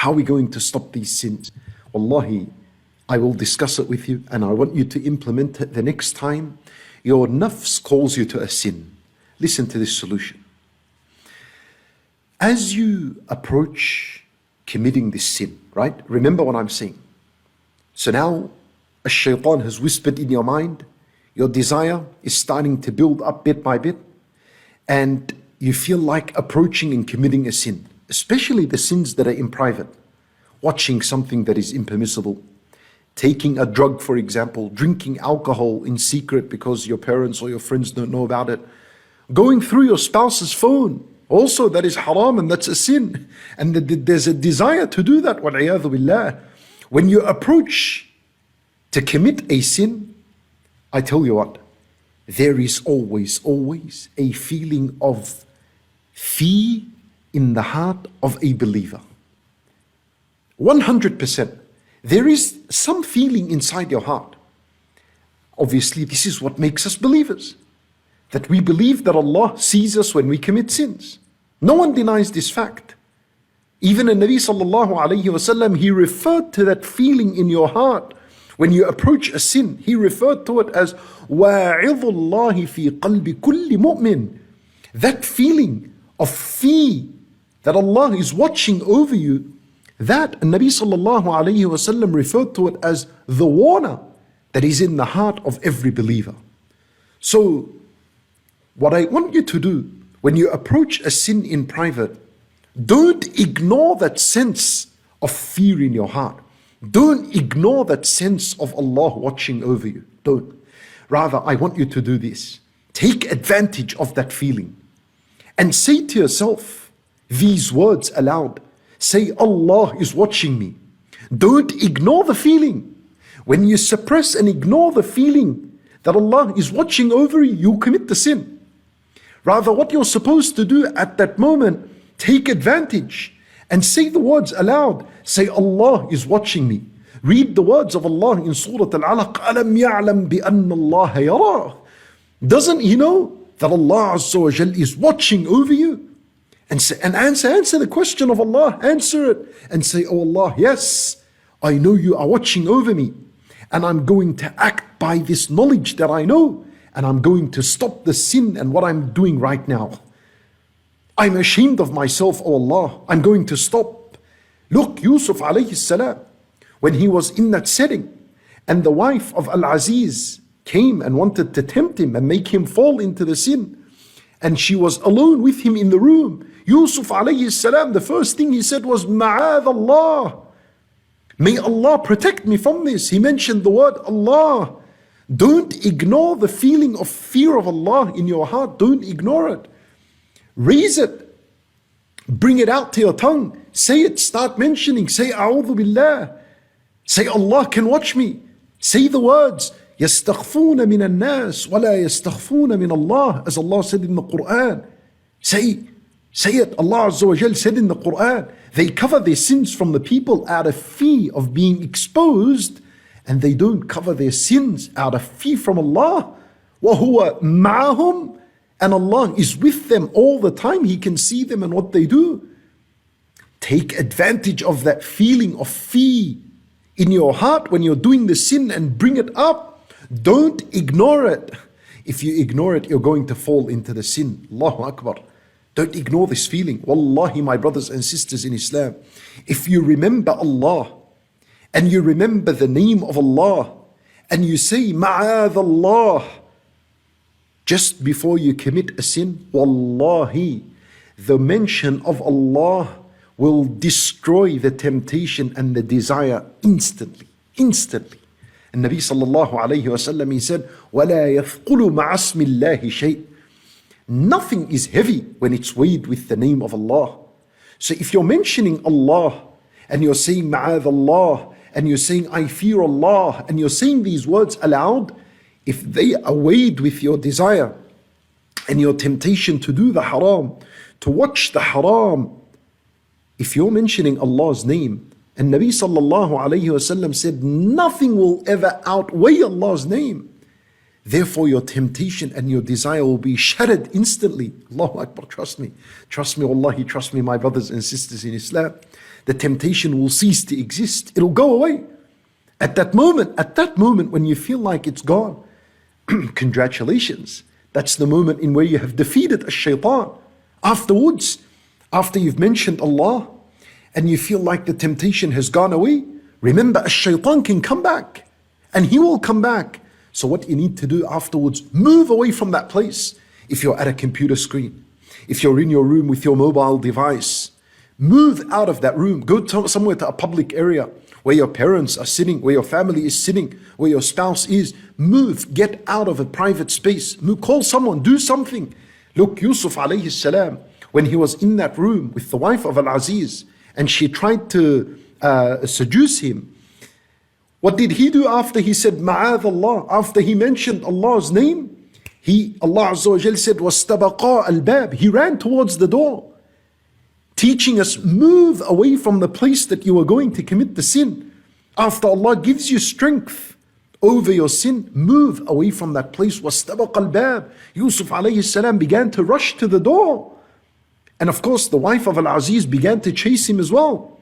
How are we going to stop these sins? Wallahi, I will discuss it with you, and I want you to implement it the next time your nafs calls you to a sin. Listen to this solution. As you approach committing this sin, right? Remember what I'm saying. So now, a shaitan has whispered in your mind, your desire is starting to build up bit by bit, and you feel like approaching and committing a sin, especially the sins that are in private. Watching something that is impermissible, taking a drug, for example, drinking alcohol in secret because your parents or your friends don't know about it, going through your spouse's phone, also that is haram and that's a sin. And there's a desire to do that, wal-'iyadhu billah. When you approach to commit a sin, I tell you what, there is always a feeling of fear in the heart of a believer. 100%. There is some feeling inside your heart. Obviously, this is what makes us believers. That we believe that Allah sees us when we commit sins. No one denies this fact. Even the Nabi sallallahu alayhi wasallam, he referred to that feeling in your heart when you approach a sin. He referred to it as وَاعِظُ اللَّهِ فِي قَلْبِ كُلِّ مُؤْمِنٍ. That feeling of fear that Allah is watching over you, that Nabi sallallahu alayhi wasallam referred to it as the warner that is in the heart of every believer. So, what I want you to do when you approach a sin in private, don't ignore that sense of fear in your heart. Don't ignore that sense of Allah watching over you. Don't. Rather, I want you to do this. Take advantage of that feeling and say to yourself these words aloud. Say, Allah is watching me. Don't ignore the feeling. When you suppress and ignore the feeling that Allah is watching over you, you commit the sin. Rather, what you're supposed to do at that moment, take advantage and say the words aloud. Say, Allah is watching me. Read the words of Allah in Surah Al-Alaq. أَلَمْ يَعْلَمْ بِأَنَّ اللَّهَ يَرَاهُ. Doesn't he know that Allah SWT is watching over you? And answer the question of Allah. Answer it and say, oh Allah, yes, I know you are watching over me. And I'm going to act by this knowledge that I know. And I'm going to stop the sin and what I'm doing right now. I'm ashamed of myself, oh Allah. I'm going to stop. Look, Yusuf alayhi salam, when he was in that setting, and the wife of Al-Aziz came and wanted to tempt him and make him fall into the sin, and she was alone with him in the room, Yusuf alayhi salam, the first thing he said was, Ma'adh Allah. May Allah protect me from this. He mentioned the word Allah. Don't ignore the feeling of fear of Allah in your heart. Don't ignore it. Raise it. Bring it out to your tongue. Say it. Start mentioning. Say, A'udhu Billah. Say, Allah can watch me. Say the words. يَسْتَخْفُونَ مِنَ النَّاسِ وَلَا يَسْتَخْفُونَ مِنَ اللَّهِ. As Allah said in the Quran. Say it. Allah Azza wa Jal said in the Quran. They cover their sins from the people out of fear of being exposed, and they don't cover their sins out of fear from Allah. وَهُوَ مَعَهُمْ. And Allah is with them all the time. He can see them and what they do. Take advantage of that feeling of fear in your heart when you're doing the sin and bring it up. Don't ignore it. If you ignore it, you're going to fall into the sin. Allahu Akbar. Don't ignore this feeling. Wallahi, my brothers and sisters in Islam, if you remember Allah and you remember the name of Allah and you say, Ma'adh Allah, just before you commit a sin, Wallahi, the mention of Allah will destroy the temptation and the desire instantly. And Nabi sallallahu alayhi wa sallam, he said, وَلَا يَثْقُلُ مَعَ اسْمِ اللَّهِ شَيْءٍ. Nothing is heavy when it's weighed with the name of Allah. So if you're mentioning Allah and you're saying Ma'adh Allah and you're saying I fear Allah and you're saying these words aloud, if they are weighed with your desire and your temptation to do the haram, to watch the haram, if you're mentioning Allah's name, and Nabi sallallahu alayhi wasallam said nothing will ever outweigh Allah's name, therefore your temptation and your desire will be shattered instantly. Allahu Akbar, trust me, wallahi, trust me, my brothers and sisters in Islam. The temptation will cease to exist. It'll go away. At that moment when you feel like it's gone, congratulations. That's the moment in where you have defeated ash-shaytan. Afterwards, after you've mentioned Allah and you feel like the temptation has gone away, remember ash-shaytan can come back, and he will come back. So what you need to do afterwards, move away from that place. If you're at a computer screen, if you're in your room with your mobile device, move out of that room. Go somewhere to a public area where your parents are sitting, where your family is sitting, where your spouse is. Move, get out of a private space. Move, call someone, do something. Look, Yusuf alayhi salam, when he was in that room with the wife of Al-Aziz, and she tried to seduce him, what did he do after he said, Ma'adh Allah? After he mentioned Allah's name, Allah Azza wa Jal said, وَاسْتَبَقَا الْبَابِ. He ran towards the door, teaching us, move away from the place that you are going to commit the sin. After Allah gives you strength over your sin, move away from that place. وَاسْتَبَقَا الْبَابِ. Yusuf alayhi salam began to rush to the door. And of course, the wife of Al-Aziz began to chase him as well.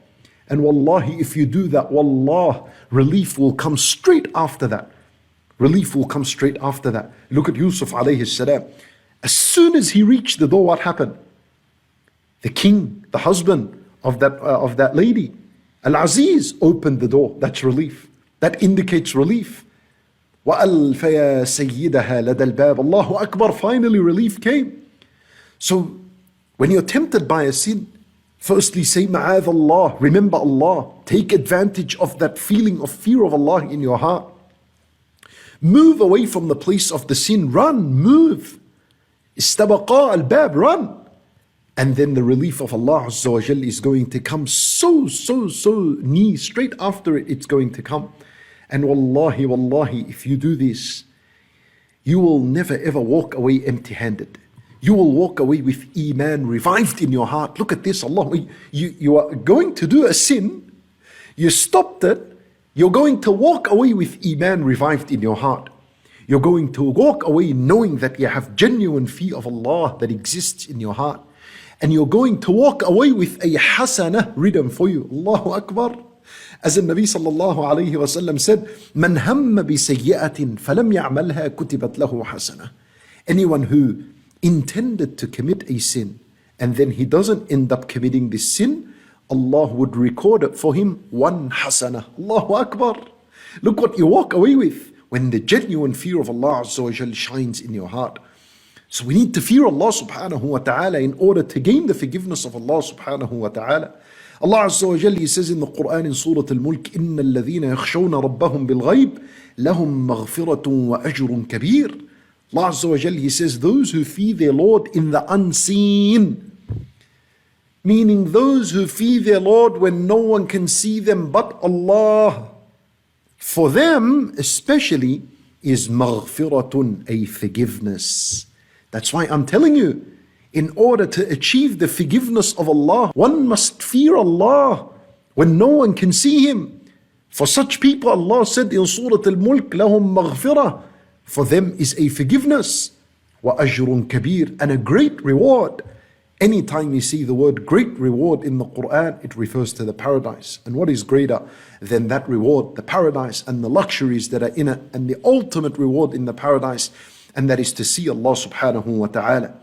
And wallahi, if you do that, wallah, relief will come straight after that. Relief will come straight after that. Look at Yusuf alayhi salam. As soon as he reached the door, what happened? The king, the husband of that lady, Al-Aziz, opened the door. That's relief. That indicates relief. وَأَلْفَيَا سَيِّدَهَا لَدَى الْبَابِ. Allahu Akbar, finally relief came. So, when you're tempted by a sin, firstly say, Ma'adh Allah, remember Allah. Take advantage of that feeling of fear of Allah in your heart. Move away from the place of the sin. Run, move. Istabaqa al-bab, run. And then the relief of Allah Azza wa Jal is going to come so near. Straight after it, it's going to come. And wallahi, if you do this, you will never ever walk away empty-handed. You will walk away with Iman revived in your heart. Look at this, Allah. You are going to do a sin. You stopped it. You're going to walk away with Iman revived in your heart. You're going to walk away knowing that you have genuine fear of Allah that exists in your heart. And you're going to walk away with a hasanah written for you. Allahu Akbar. As the Nabi sallallahu alayhi wa sallam said, Man hamma bi sayyi'atin falam ya'malha kutibat lahu hasanah. Anyone who intended to commit a sin and then he doesn't end up committing this sin, Allah would record it for him one hasanah. Allahu Akbar. Look what you walk away with when the genuine fear of Allah Azza wa Jal shines in your heart. So we need to fear Allah subhanahu wa ta'ala in order to gain the forgiveness of Allah subhanahu wa ta'ala. Allah Azza wa Jal, He says in the Quran in Surah Al-Mulk, إِنَّ الَّذِينَ يَخْشَوْنَ رَبَّهُم بِالْغَيْبِ لَهُم مَغْفِرَةٌ وَأَجْرٌ كَبِيرٌ. Allah Azza wa Jal, He says, those who fear their Lord in the unseen, meaning those who fear their Lord when no one can see them but Allah, for them especially is maghfiratun, a forgiveness. That's why I'm telling you, in order to achieve the forgiveness of Allah, one must fear Allah when no one can see Him. For such people, Allah said in Surah Al-Mulk, لَهُم مَغْفِرَةٌ, for them is a forgiveness, وَأَجْرٌ كَبِيرٌ, and a great reward. Anytime you see the word great reward in the Quran, it refers to the paradise. And what is greater than that reward? The paradise and the luxuries that are in it, and the ultimate reward in the paradise, and that is to see Allah subhanahu wa ta'ala.